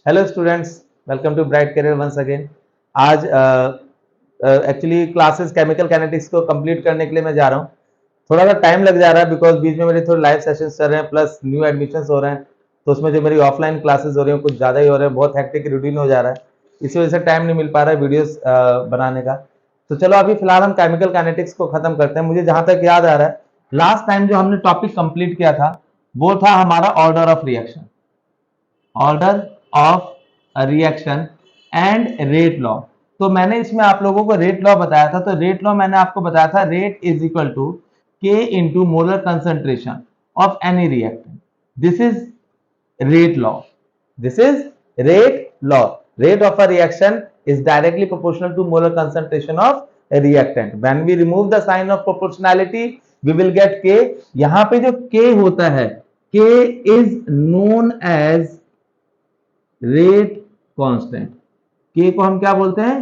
Hello students, welcome to bright career once again. आज actually classes chemical kinetics को complete करने के लिए मैं जा रहा हूँ। थोड़ा सा टाइम लग जा रहा है बिकॉज बीच में मेरे थोड़े लाइव सेशंस चल रहे हैं, प्लस न्यू एडमिशन्स हो रहे हैं, तो उसमें जो मेरी ऑफलाइन क्लासेस हो रही हैं कुछ ज़्यादा ही हो रहे हैं, बहुत हेक्टिक रूटीन हो जा रहा है, इसी वजह से टाइम नहीं मिल पा रहा है वीडियोस बनाने का। तो चलो अभी फिलहाल हम केमिकल काइनेटिक्स को खत्म करते हैं। मुझे जहां तक याद आ रहा है लास्ट टाइम जो हमने टॉपिक कंप्लीट किया था वो था हमारा order of reaction, order of reaction and rate law. तो मैंने इसमें आप लोगों को रेट लॉ बताया था। तो रेट लॉ मैंने आपको बताया था, रेट इज इक्वल टू के into molar concentration of any reactant. This is rate law. This is rate law. Rate of a reaction is directly proportional to molar concentration of a reactant. When we remove the sign of proportionality, we will get K. यहां पे जो K होता है, K is known as rate constant. K को हम क्या बोलते हैं?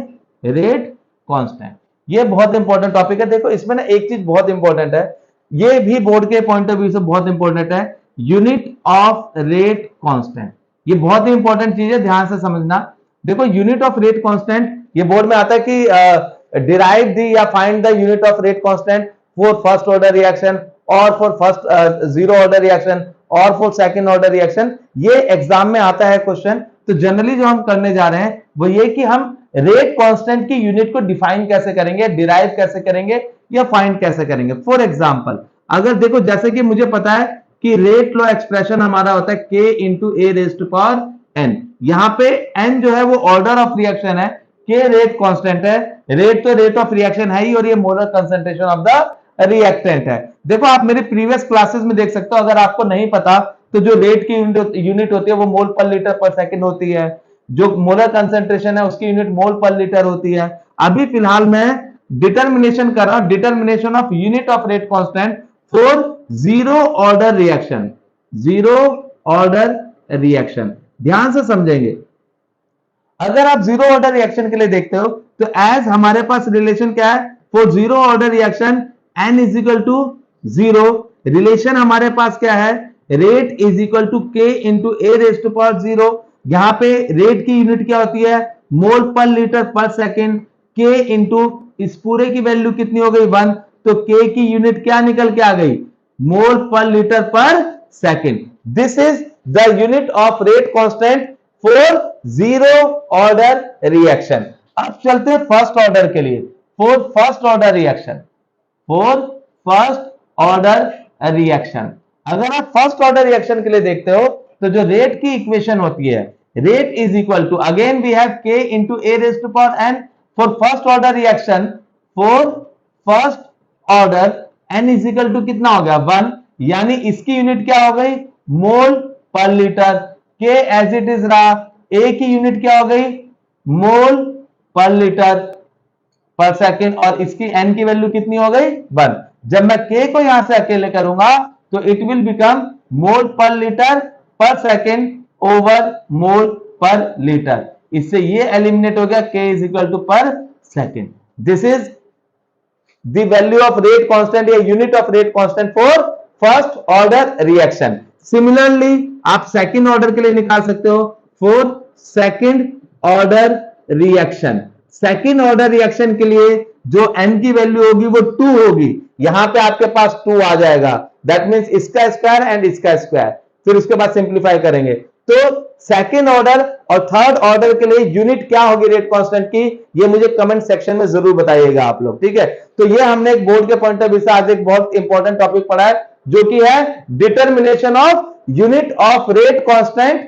rate constant. ये बहुत इंपॉर्टेंट टॉपिक है। देखो इसमें ना एक चीज बहुत इंपॉर्टेंट है, ये भी बोर्ड के पॉइंट ऑफ व्यू से बहुत इंपॉर्टेंट है, यूनिट ऑफ रेट कांस्टेंट। ये बहुत ही इंपॉर्टेंट चीज है, ध्यान से समझना। देखो यूनिट ऑफ रेट कांस्टेंट, ये बोर्ड में आता है कि डिराइव द या find the unit of rate constant for first order reaction और for first zero order reaction और फॉर सेकंड ऑर्डर रिएक्शन। ये एग्जाम में आता है क्वेश्चन। तो जनरली जो हम करने जा रहे हैं वो ये कि हम रेट कांस्टेंट की यूनिट को डिफाइन कैसे करेंगे, डिराइव कैसे करेंगे या फाइंड कैसे करेंगे। फॉर एग्जांपल, अगर देखो जैसे कि मुझे पता है कि रेट लॉ एक्सप्रेशन हमारा होता है k into A raise to power n। यहां पे n जो है वो ऑर्डर ऑफ रिएक्शन है, k रेट कांस्टेंट है, रेट तो रेट ऑफ रिएक्शन है ही, और ये molar concentration of the reactant है। देखो आप मेरे प्रीवियस क्लासेस में देख सकते हो, अगर आपको नहीं पता तो जो रेट की यूनिट होती है वो मोल पर लीटर पर सेकंड होती है, जो मोलर कंसंट्रेशन है उसकी यूनिट मोल पर लीटर होती है। अभी फिलहाल मैं डिटर्मिनेशन कर रहा हूं, determination of unit of rate constant for zero order reaction, zero order reaction. ध्यान से समझेंगे, अगर आप जीरो ऑर्डर रिएक्शन के लिए देखते हो तो एज हमारे पास रिलेशन क्या है for zero order reaction, n is equal to zero. Relation हमारे पास क्या है, rate is equal to k into A raise to power zero. यहां पे रेट की यूनिट क्या होती है, मोल पर लीटर पर सेकेंड। k इंटू इस पूरे की वैल्यू कितनी हो गई, 1, तो k की यूनिट क्या निकल के आ गई, मोल पर लीटर पर second. This is the unit of rate constant for zero order reaction. अब चलते हैं फर्स्ट ऑर्डर के लिए, for first order reaction, for first order reaction. अगर आप फर्स्ट ऑर्डर रिएक्शन के लिए देखते हो तो जो रेट की इक्वेशन होती है, rate is equal to again we have k into A raise to power n for first order reaction, for first order n is equal to कितना हो गया, 1, यानी इसकी यूनिट क्या हो गई, मोल पर litre. k as it is रहा, a की यूनिट क्या हो गई, मोल पर लीटर पर सेकेंड, और इसकी n की वैल्यू कितनी हो गई, 1। जब मैं k को यहां से अकेले करूंगा तो इट विल बिकम मोल पर लीटर पर सेकेंड ओवर मोल पर लीटर। इससे ये एलिमिनेट हो गया, k is equal to per second. This is the value of rate constant या unit of rate constant for first order reaction. Similarly आप सेकंड ऑर्डर के लिए निकाल सकते हो, for second order reaction. Second order reaction के लिए जो n की वैल्यू होगी वो 2 होगी, यहां पे आपके पास 2 आ जाएगा, दैट मींस इसका स्क्वायर एंड इसका स्क्वायर। फिर उसके बाद सिंप्लीफाई करेंगे तो सेकंड ऑर्डर और थर्ड ऑर्डर के लिए यूनिट क्या होगी रेट कांस्टेंट की, ये मुझे कमेंट सेक्शन में जरूर बताइएगा आप लोग, ठीक है। तो ये हमने एक बोर्ड के पॉइंट ऑफ व्यू से आज एक बहुत इंपॉर्टेंट टॉपिक पढ़ा है, जो कि है determination of unit of rate constant,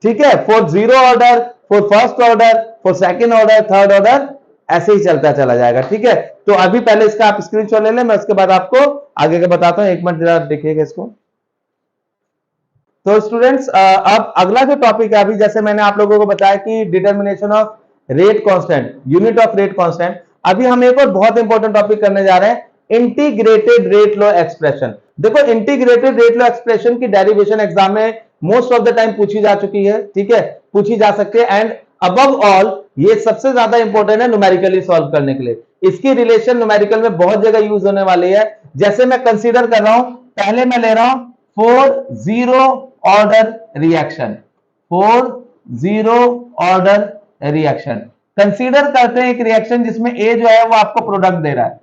ठीक है, for zero order, for first order, for second order, third order, ऐसे ही चलता चला जाएगा, ठीक है। तो अभी पहले इसका आप स्क्रीनशॉट ले लें, मैं उसके बाद आपको आगे का बताता हूं। एक मिनट जरा देखिएगा इसको। तो स्टूडेंट्स अब अगला जो टॉपिक है, अभी जैसे मैंने आप लोगों को बताया कि determination of rate constant, unit of rate constant, अभी हम एक और बहुत इंपॉर्टेंट टॉपिक करने जा रहे हैं, इंटीग्रेटेड रेट लॉ एक्सप्रेशन। देखो इंटीग्रेटेड रेट लॉ एक्सप्रेशन की डेरिवेशन एग्जाम में मोस्ट ऑफ द टाइम पूछी जा चुकी है, ठीक है, पूछी जा सकती है, एंड अबव ऑल ये सबसे ज्यादा इंपॉर्टेंट है न्यूमेरिकली सॉल्व करने के लिए। इसकी रिलेशन न्यूमेरिकल में बहुत जगह यूज होने वाली है। जैसे मैं कंसीडर कर रहा हूं, पहले मैं ले रहा हूं for zero order reaction, for zero order reaction. Consider करते हैं एक रिएक्शन जिसमें ए जो है वो आपको प्रोडक्ट दे रहा है,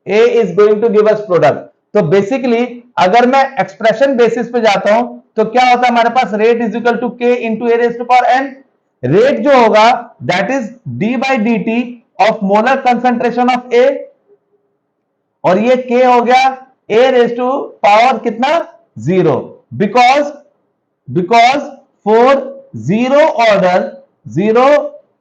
A is going to give us product. तो बेसिकली अगर मैं एक्सप्रेशन बेसिस पे जाता हूं तो क्या होता है हमारे पास, रेट इज इक्वल टू के into A raise to power N. Rate जो होगा that is D by D T of molar concentration of A, और ये के हो गया ए रेज़ टू पावर कितना, zero. Because for zero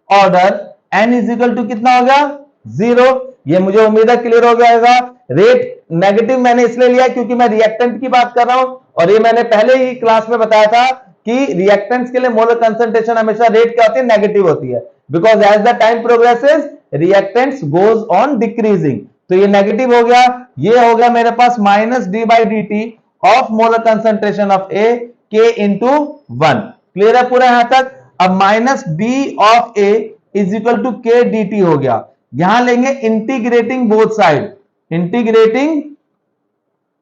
order N is equal to कितना हो गया, जीरो। ये मुझे उम्मीद है क्लियर हो गया होगा। रेट नेगेटिव मैंने इसलिए लिया क्योंकि मैं रिएक्टेंट की बात कर रहा हूं, और ये मैंने पहले ही क्लास में बताया था कि रिएक्टेंट्स के लिए मोलर कंसंट्रेशन हमेशा रेट क्या होती है, नेगेटिव होती है, because as the time progresses reactants goes on decreasing. तो ये नेगेटिव हो गया, ये हो गया मेरे पास minus D by D T of molar concentration of A K into one. Clear है पूरा यहां तक। अब minus D of A is equal to के डी टी हो गया। यहां लेंगे integrating both side, integrating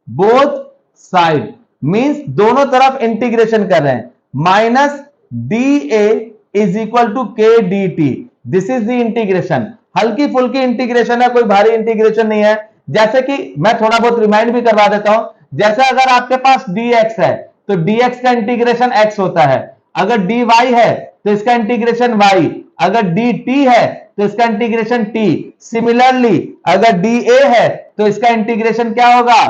both side means दोनों तरफ इंटीग्रेशन कर रहे हैं। Minus d A is equal to के D T, this is the integration. हल्की फुल्की इंटीग्रेशन है, कोई भारी इंटीग्रेशन नहीं है। जैसे कि मैं थोड़ा बहुत रिमाइंड भी करवा देता हूं, जैसे अगर आपके पास dx है तो dx का इंटीग्रेशन x होता है, अगर dy है तो इसका इंटीग्रेशन y, अगर dt है तो इसका इंटीग्रेशन t। सिमिलरली अगर dA है तो इसका इंटीग्रेशन क्या होगा,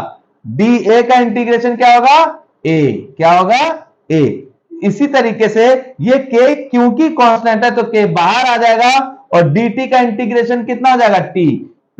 dA का इंटीग्रेशन क्या होगा, a। क्या होगा, a। इसी तरीके से ये k क्योंकि कांस्टेंट है तो k बाहर आ जाएगा, और dt का इंटीग्रेशन कितना हो जाएगा, t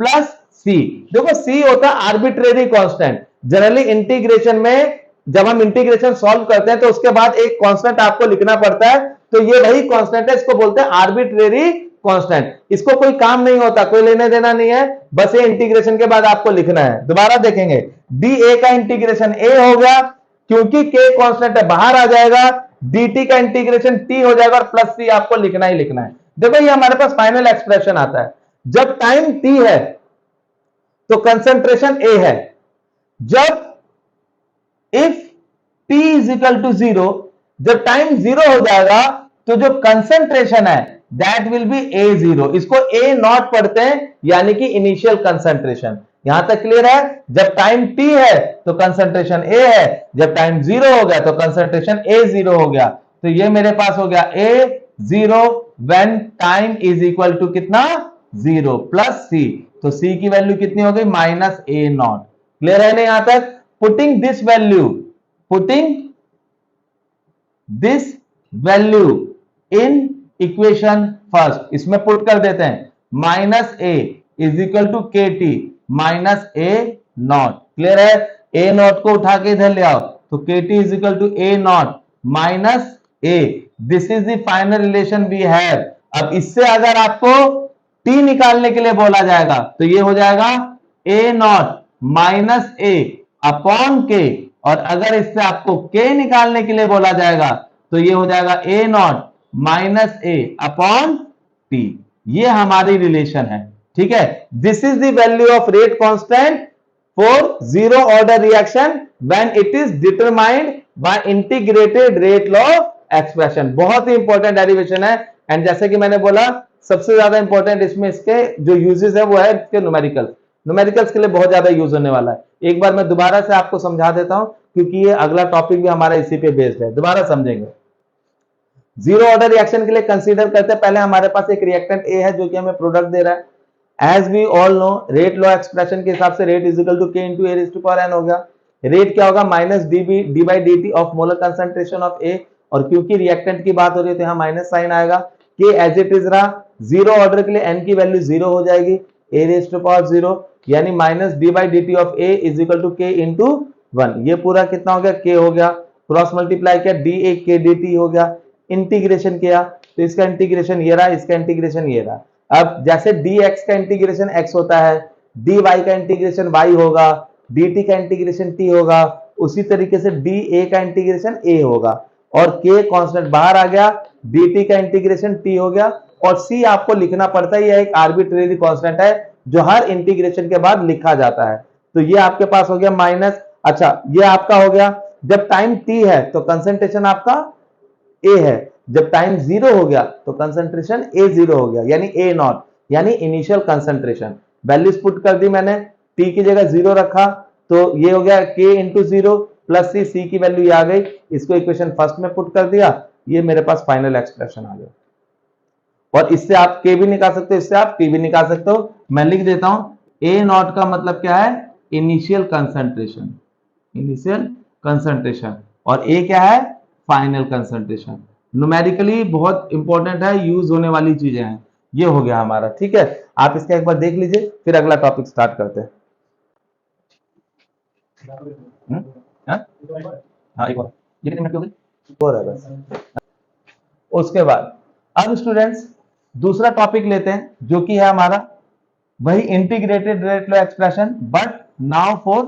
प्लस c। देखो c होता है आर्बिट्रेरी कांस्टेंट। जनरली इंटीग्रेशन में जब हम इंटीग्रेशन सॉल्व करते हैं तो उसके बाद एक कांस्टेंट आपको लिखना पड़ता है, तो ये वही कांस्टेंट है, इसको बोलते हैं आर्बिट्रेरी कांस्टेंट। इसको कोई काम नहीं होता, कोई लेने देना नहीं है, बस ये इंटीग्रेशन के बाद आपको लिखना है। दोबारा देखेंगे, डी ए का इंटीग्रेशन ए हो गया क्योंकि के कांस्टेंट है, बाहर आ जाएगा, dt का इंटीग्रेशन t हो जाएगा, और प्लस c आपको लिखना ही लिखना है। देखो ये हमारे पास फाइनल एक्सप्रेशन आता है। जब टाइम t है तो कंसंट्रेशन a है, जब if t is equal to zero, जब टाइम जीरो हो जाएगा तो जो कंसंट्रेशन है that will be a zero. इसको a नॉट पढ़ते हैं, यानी कि इनिशियल कंसंट्रेशन। यहां तक क्लियर है। जब टाइम t है तो कंसंट्रेशन a है, जब टाइम जीरो हो गया तो कंसंट्रेशन a जीरो हो गया। तो ये मेरे पास हो गया a zero when time is equal to कितना, जीरो प्लस c। तो c की वैल्यू कितनी हो गई, माइनस a नॉट। क्लियर है ना यहां तक। Putting this value in equation first, इसमें पुट कर देते हैं, minus a is equal to के T minus a naught. Clear है। a नॉट को उठा के इधर ले आओ, तो K T is equal to a naught minus a। This is the final relation we have. अब इससे अगर आपको t निकालने के लिए बोला जाएगा तो ये हो जाएगा a naught minus a upon के, और अगर इससे आपको k निकालने के लिए बोला जाएगा तो ये हो जाएगा a naught minus a upon t। ये हमारी रिलेशन है, ठीक है। This is the value of rate constant for zero order reaction when it is determined by integrated rate law expression. बहुत ही इंपॉर्टेंट डेरिवेशन है, एंड जैसे कि मैंने बोला सबसे ज्यादा इंपॉर्टेंट इसमें इसके जो यूजेस है वो है इसके न्यूमेरिकल्स के लिए बहुत ज्यादा यूज होने वाला है। एक बार मैं दोबारा से आपको समझा देता हूं क्योंकि ये अगला टॉपिक भी हमारा इसी पे बेस्ड है, दोबारा समझेंगे। जीरो ऑर्डर रिएक्शन के लिए कंसीडर करते हैं, पहले हमारे पास एक रिएक्टेंट ए है जो कि हमें प्रोडक्ट दे रहा है। As we all know rate law expression के हिसाब से रेट इज इक्वल टू के into A raise to power N हो गया। रेट क्या होगा, minus D by D T of molar concentration of A, और क्योंकि रिएक्टेंट की बात हो रही है तो यहाँ माइनस साइन आएगा। के एज इट इज रहा, जीरो ऑर्डर के लिए एन की वैल्यू जीरो हो जाएगी, A raise to power zero, यानी minus D by D T of A is equal to के इंटू वन। ये पूरा कितना हो गया, के हो गया, क्रॉस मल्टीप्लाई किया, d A k D T हो गया, इंटीग्रेशन किया तो इसका इंटीग्रेशन ये रहा, इसका इंटीग्रेशन ये रहा। अब जैसे dx का इंटीग्रेशन x होता है, dy का इंटीग्रेशन y होगा, dt का इंटीग्रेशन t होगा, उसी तरीके से dA का इंटीग्रेशन a होगा, और k कांस्टेंट बाहर आ गया, dt का इंटीग्रेशन t हो गया, और c आपको लिखना पड़ता है, यह एक आर्बिट्रेरी कांस्टेंट है जो हर इंटीग्रेशन के बाद लिखा जाता है। तो ये आपके पास हो गया माइनस, अच्छा ये आपका हो गया। जब टाइम t है तो कंसंट्रेशन आपका ए है, जब टाइम 0 हो गया तो कंसंट्रेशन A0 हो गया, यानी A नॉट, यानी इनिशियल कंसंट्रेशन। वैल्यूज पुट कर दी मैंने, T की जगह 0 रखा तो ये हो गया K इंटू 0 प्लस C की वैल्यू ये आ गई, इसको इक्वेशन फर्स्ट में पुट कर दिया, ये मेरे पास फाइनल एक्सप्रेशन आ गया। और इससे आप K भी निकाल सकते हो, इससे आप T भी निकाल सकते हो। मैं लिख देता हूं A नॉट का मतलब क्या है, इनिशियल कंसंट्रेशन, इनिशियल कंसंट्रेशन, और A क्या है, फाइनल कंसंट्रेशन। न्यूमेरिकली बहुत इंपॉर्टेंट है, यूज होने वाली चीजें हैं। ये हो गया हमारा, ठीक है। आप इसका एक बार देख लीजिए, फिर अगला टॉपिक स्टार्ट करते हैं। हाँ? हाँ, एक और ये कितने मिनट की हो गई, और है बस। उसके बाद अब स्टूडेंट्स दूसरा टॉपिक लेते हैं, जो कि है हमारा वही integrated rate law expression, but now for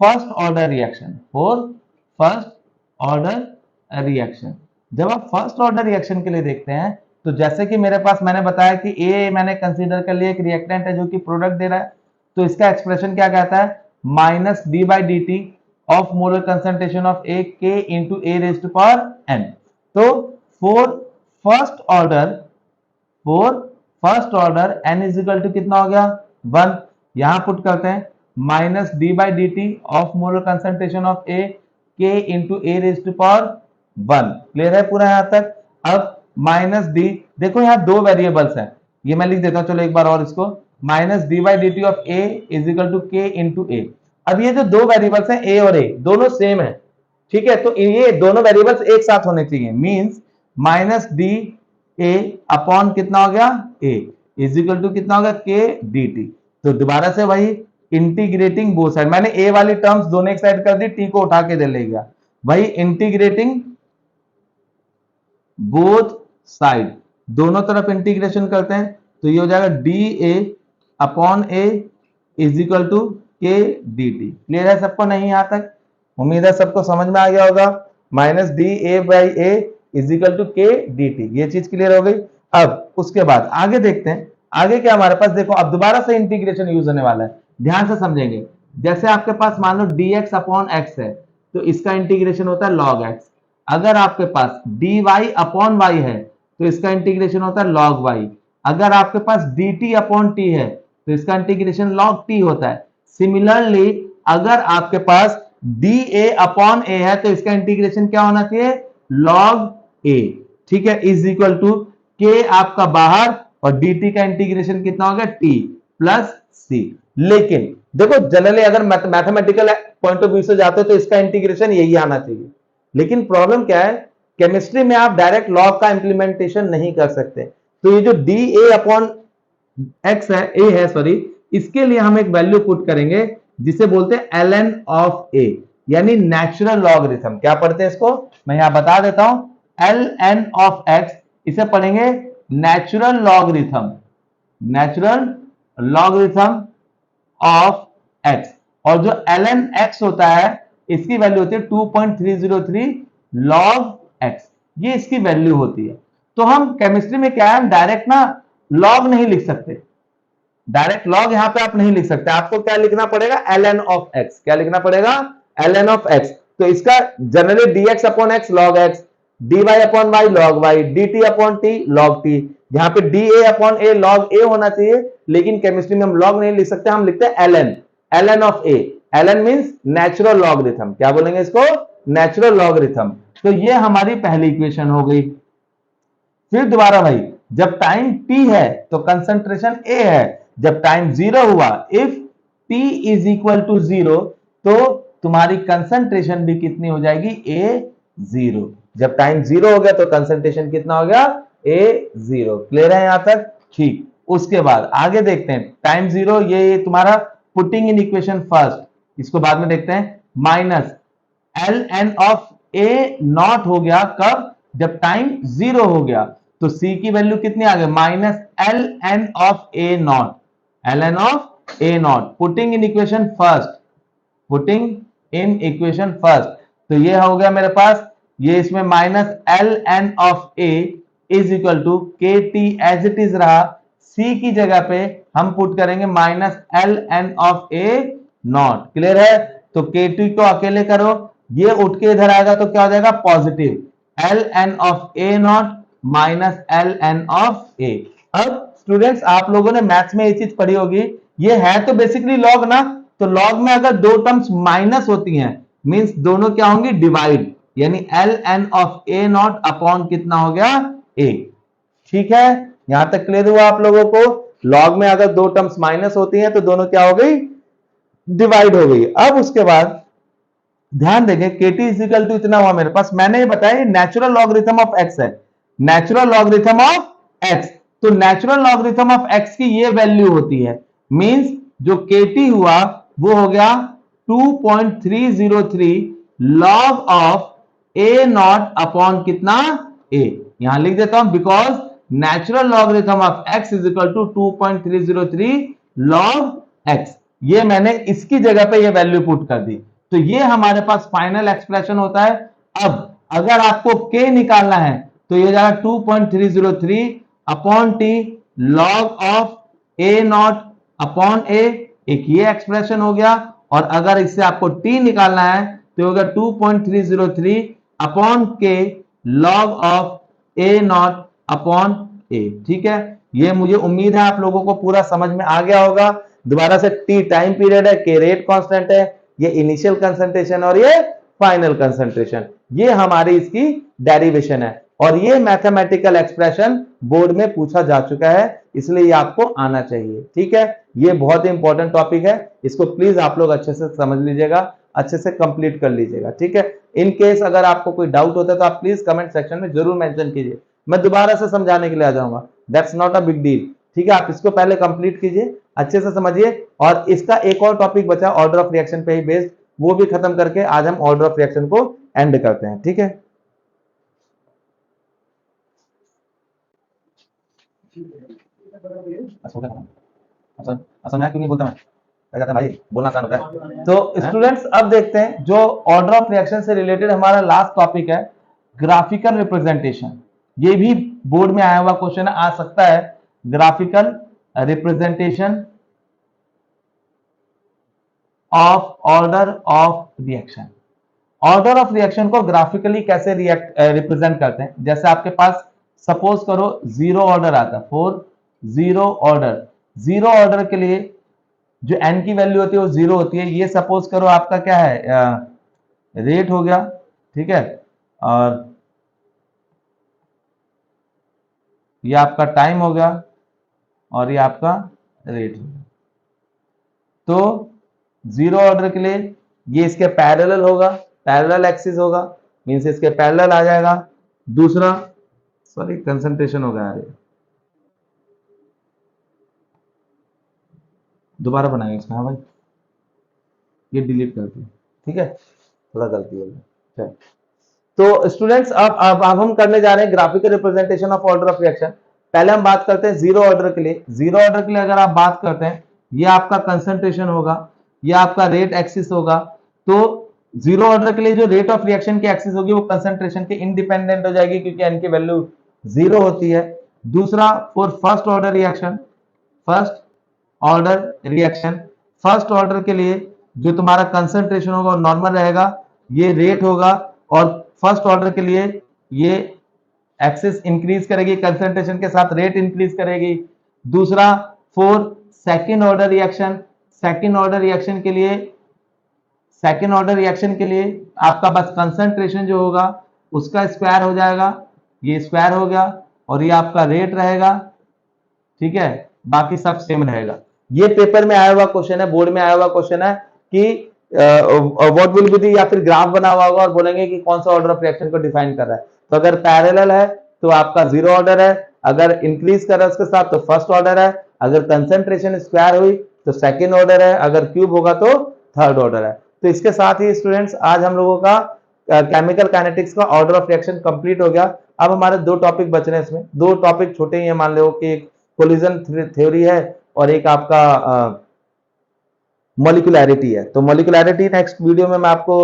first order reaction, for first order reaction. जब आप फर्स्ट ऑर्डर रिएक्शन के लिए देखते हैं, तो जैसे कि मेरे पास मैंने बताया कि ए मैंने कंसीडर कर लिया एक रिएक्टेंट है जो कि प्रोडक्ट दे रहा है, तो इसका एक्सप्रेशन क्या कहता है, minus D by D T of molar concentration of A K into A raised to power N. तो for first order N is equal to कितना हो गया, 1। यहां पुट करते हैं minus D by D T of molar concentration of A K into A raised to power 1। Clear है पूरा यहां तक। अब माइनस डी, देखो यहां दो वेरिएबल्स हैं, ये मैं लिख देता हूं, चलो एक बार और इसको, minus D by D T of A is equal to के इंटू ए। अब ये जो दो वेरिएबल्स हैं ए और ए दोनों सेम है, ठीक है, तो ये दोनों वेरिएबल्स एक साथ होने चाहिए, means minus d A upon कितना हो गया ए इज इक्वल टू कितना होगा के डी टी। तो दोबारा से वही इंटीग्रेटिंग बोथ साइड, मैंने ए वाली टर्म्स दोनों एक साइड कर दी, टी को उठा के दे ले गया, वही इंटीग्रेटिंग बोथ साइड, दोनों तरफ इंटीग्रेशन करते हैं, तो ये हो जाएगा d A upon A is equal to के डी टी। क्लियर है सबको, नहीं यहां तक, उम्मीद है सबको समझ में आ गया होगा। Minus d A by A is equal to के डी टी, ये चीज क्लियर हो गई। अब उसके बाद आगे देखते हैं, आगे क्या हमारे पास, देखो अब दोबारा से इंटीग्रेशन यूज होने वाला है, ध्यान से समझेंगे। जैसे आपके पास मान लो dx अपॉन एक्स है, तो इसका इंटीग्रेशन होता है log x। अगर आपके पास dy अपॉन y है, तो इसका इंटीग्रेशन होता है log y। अगर आपके पास dt अपॉन t है, तो इसका इंटीग्रेशन log t होता है। सिमिलरली अगर आपके पास dA अपॉन a है, तो इसका इंटीग्रेशन क्या होना चाहिए, log a, ठीक है, इज इक्वल टू k आपका बाहर, और dt का इंटीग्रेशन कितना होगा t प्लस c। लेकिन देखो जनरली अगर मैथमेटिकल पॉइंट ऑफ व्यू से जाते हो तो इसका इंटीग्रेशन यही आना चाहिए, लेकिन प्रॉब्लम क्या है, केमिस्ट्री में आप डायरेक्ट लॉग का इंप्लीमेंटेशन नहीं कर सकते। तो ये जो डी ए अपॉन एक्स है, ए है सॉरी, इसके लिए हम एक वैल्यू पुट करेंगे जिसे बोलते हैं ln ऑफ a, यानी नेचुरल लॉगरिथम। क्या पढ़ते हैं इसको, मैं यहां बता देता हूं, ln ऑफ x, इसे पढ़ेंगे natural logarithm, natural logarithm of x। और जो ln x होता है, इसकी वैल्यू होती है 2.303 log x, ये इसकी वैल्यू होती है। तो हम केमिस्ट्री में क्या है, हम डायरेक्ट ना log नहीं लिख सकते, डायरेक्ट log यहां पे आप नहीं लिख सकते, आपको क्या लिखना पड़ेगा, ln ऑफ x। क्या लिखना पड़ेगा, ln ऑफ x। तो इसका generally dx upon x log x, dy upon y log y, dt upon t log t। यहाँ पे da upon a log a होना चाहिए, लेकिन केमिस्ट्री में हम log नहीं लिख सकते, हम लिखते हैं ln of a। ln means natural logarithm, क्या बोलेंगे इसको, नेचुरल लॉगरिथम। तो ये हमारी पहली इक्वेशन हो गई। फिर दोबारा भाई, जब टाइम t है तो कंसंट्रेशन a है, जब टाइम 0 हुआ, if t is equal to 0, तो तुम्हारी कंसंट्रेशन भी कितनी हो जाएगी, a0। जब टाइम 0 हो गया तो कंसंट्रेशन कितना हो गया, a0। क्लियर है यहां तक, ठीक। उसके बाद आगे देखते हैं, टाइम 0 ये तुम्हारा पुटिंग इन इक्वेशन फर्स्ट, इसको बाद में देखते हैं, minus ln of a not हो गया, कब, जब टाइम 0 हो गया, तो c की वैल्यू कितनी आ गई, minus ln of a naught, ln of a naught, putting in equation first, putting in equation first. तो ये हो गया मेरे पास, ये इसमें minus ln of a is equal to के टी एज इट इज रहा, c की जगह पे हम पुट करेंगे minus ln of a naught. Clear है, तो के टी को अकेले करो, ये उठ के इधर आएगा तो क्या हो जाएगा, positive, ln of A naught minus ln of A. अब स्टूडेंट्स आप लोगों ने मैथ्स में ये चीज पढ़ी होगी, ये है तो बेसिकली लॉग ना, तो लॉग में अगर दो टर्म्स माइनस होती हैं मींस दोनों क्या होंगी, डिवाइड, यानी ln of A naught upon कितना हो गया, ए। ठीक है, यहां तक क्लियर हुआ आप लोगों को? लॉग में अगर दो टर्म्स माइनस होती हैं तो दोनों क्या हो गई, डिवाइड हो गई। अब उसके बाद ध्यान देंगे केटी इजिकल टू इतना हुआ मेरे पास, मैंने ये बताया नेचुरल लॉगरिथम ऑफ एक्स है, नेचुरल लॉगरिथम ऑफ एक्स, तो नेचुरल लॉगरिथम ऑफ एक्स की ये वैल्यू होती है, मींस जो केटी हुआ वो हो गया 2.303 log of A naught upon कितना, ए। यहां लिख देता हूं because natural logarithm of x is equal to 2.303 log x, ये मैंने इसकी जगह पे ये वैल्यू पुट कर दी, तो ये हमारे पास फाइनल एक्सप्रेशन होता है। अब अगर आपको k निकालना है तो ये जाएगा 2.303 upon T log of A naught upon A, एक ये एक्सप्रेशन हो गया, और अगर इससे आपको t निकालना है तो होगा 2.303 upon K log of A naught upon A. ठीक है, ये मुझे उम्मीद है आप लोगों को पूरा समझ में आ गया होगा। दोबारा से t टाइम पीरियड है, k रेट कांस्टेंट है, ये इनिशियल कंसंट्रेशन और ये फाइनल कंसंट्रेशन, ये हमारी इसकी डेरिवेशन है, और ये मैथमेटिकल एक्सप्रेशन बोर्ड में पूछा जा चुका है, इसलिए ये आपको आना चाहिए। ठीक है, ये बहुत ही इंपॉर्टेंट टॉपिक है, इसको प्लीज आप लोग अच्छे से समझ लीजिएगा, अच्छे से कंप्लीट कर लीजिएगा। ठीक है, इन केस अगर आपको कोई डाउट होता है तो आप प्लीज कमेंट सेक्शन में जरूर मेंशन कीजिए, मैं दोबारा से समझाने के लिए आ जाऊंगा, that's not a big deal. ठीक है, आप इसको पहले कंप्लीट कीजिए, अच्छे से समझिए, और इसका एक और टॉपिक बचा ऑर्डर ऑफ रिएक्शन पे ही बेस्ड, वो भी खत्म करके आज हम ऑर्डर ऑफ रिएक्शन को एंड करते हैं। ठीक है, समझा क्यों नहीं बोलता मैं, भाई बोलना आसान होता है। तो स्टूडेंट्स अब देखते हैं जो ऑर्डर ऑफ रिएक्शन से रिलेटेड हमारा लास्ट टॉपिक है, ग्राफिकल रिप्रेजेंटेशन। ये भी बोर्ड में आया हुआ क्वेश्चन आ सकता है, graphical representation of order of reaction. Order of reaction को ग्राफिकली कैसे रिप्रेजेंट करते हैं, जैसे आपके पास सपोज करो जीरो ऑर्डर आता है, for zero order, zero order के लिए जो n की वैल्यू होती है वो जीरो होती है, ये सपोज करो आपका क्या है, रेट हो गया। ठीक है, और ये आपका टाइम हो गया, और ये आपका रेट हो गया। तो जीरो ऑर्डर के लिए ये इसके पैरेलल होगा, पैरेलल एक्सिस होगा, मींस इसके पैरेलल आ जाएगा। दूसरा सॉरी कंसंट्रेशन हो गया यार, दोबारा बनाएंगे इसका, हाँ भाई ये डिलीट कर दिया। ठीक है, थोड़ा गलती हो गई। तो स्टूडेंट्स अब हम करने जा रहे हैं graphical representation of order of reaction. पहले हम बात करते हैं जीरो ऑर्डर के लिए। जीरो ऑर्डर के लिए अगर आप बात करते हैं, ये आपका कंसंट्रेशन होगा, ये आपका रेट एक्सिस होगा। तो जीरो ऑर्डर के लिए जो रेट ऑफ रिएक्शन की एक्सिस होगी वो कंसंट्रेशन के इंडिपेंडेंट हो जाएगी, क्योंकि n की वैल्यू जीरो होती है। दूसरा for first order reaction, first order reaction, first order के लिए जो तुम्हारा कंसंट्रेशन होगा वो नॉर्मल रहेगा, ये रेट होगा, और फर्स्ट ऑर्डर के लिए ये एक्सिस इंक्रीज करेगी कंसंट्रेशन के साथ, रेट इंक्रीज करेगी। दूसरा for second order reaction, second order reaction के लिए, सेकंड ऑर्डर रिएक्शन के लिए आपका बस कंसंट्रेशन जो होगा उसका स्क्वायर हो जाएगा, ये स्क्वायर हो गया, और ये आपका रेट रहेगा। ठीक है, बाकी सब सेम रहेगा। ये पेपर में आया हुआ क्वेश्चन है, बोर्ड में आया हुआ क्वेश्चन है कि व्हाट विल बी दी, या फिर ग्राफ बना हुआ होगा और बोलेंगे कि कौन सा ऑर्डर ऑफ रिएक्शन को डिफाइन कर रहा है। तो अगर पैरेलल है तो आपका जीरो ऑर्डर है, अगर इंक्रीज कर रहा है उसके साथ तो फर्स्ट ऑर्डर है, अगर कंसंट्रेशन स्क्वायर हुई तो सेकंड ऑर्डर है, अगर क्यूब होगा तो थर्ड ऑर्डर है। तो इसके साथ ही स्टूडेंट्स आज हम लोगों का केमिकल काइनेटिक्स का ऑर्डर ऑफ रिएक्शन कंप्लीट हो गया। अब हमारे दो टॉपिक बच रहे हैं, इसमें दो टॉपिक छोटे ही हैं, मान लो कि एक कोलिजन थ्योरी है और एक आपका मॉलिक्यूलैरिटी है। तो मॉलिक्यूलैरिटी नेक्स्ट वीडियो में मैं आपको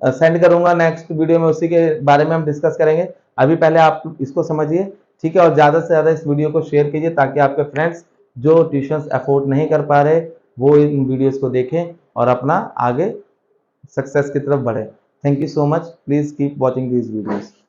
सेंड करूंगा, नेक्स्ट वीडियो में उसी के बारे में हम डिस्कस करेंगे। अभी पहले आप इसको समझिए, ठीक है, और ज्यादा से ज्यादा इस वीडियो को शेयर कीजिए ताकि आपके फ्रेंड्स जो ट्यूशंस अफोर्ड नहीं कर पा रहे वो इन वीडियोस को देखें और अपना आगे सक्सेस की तरफ बढ़े। Thank you so much. Please keep watching these videos.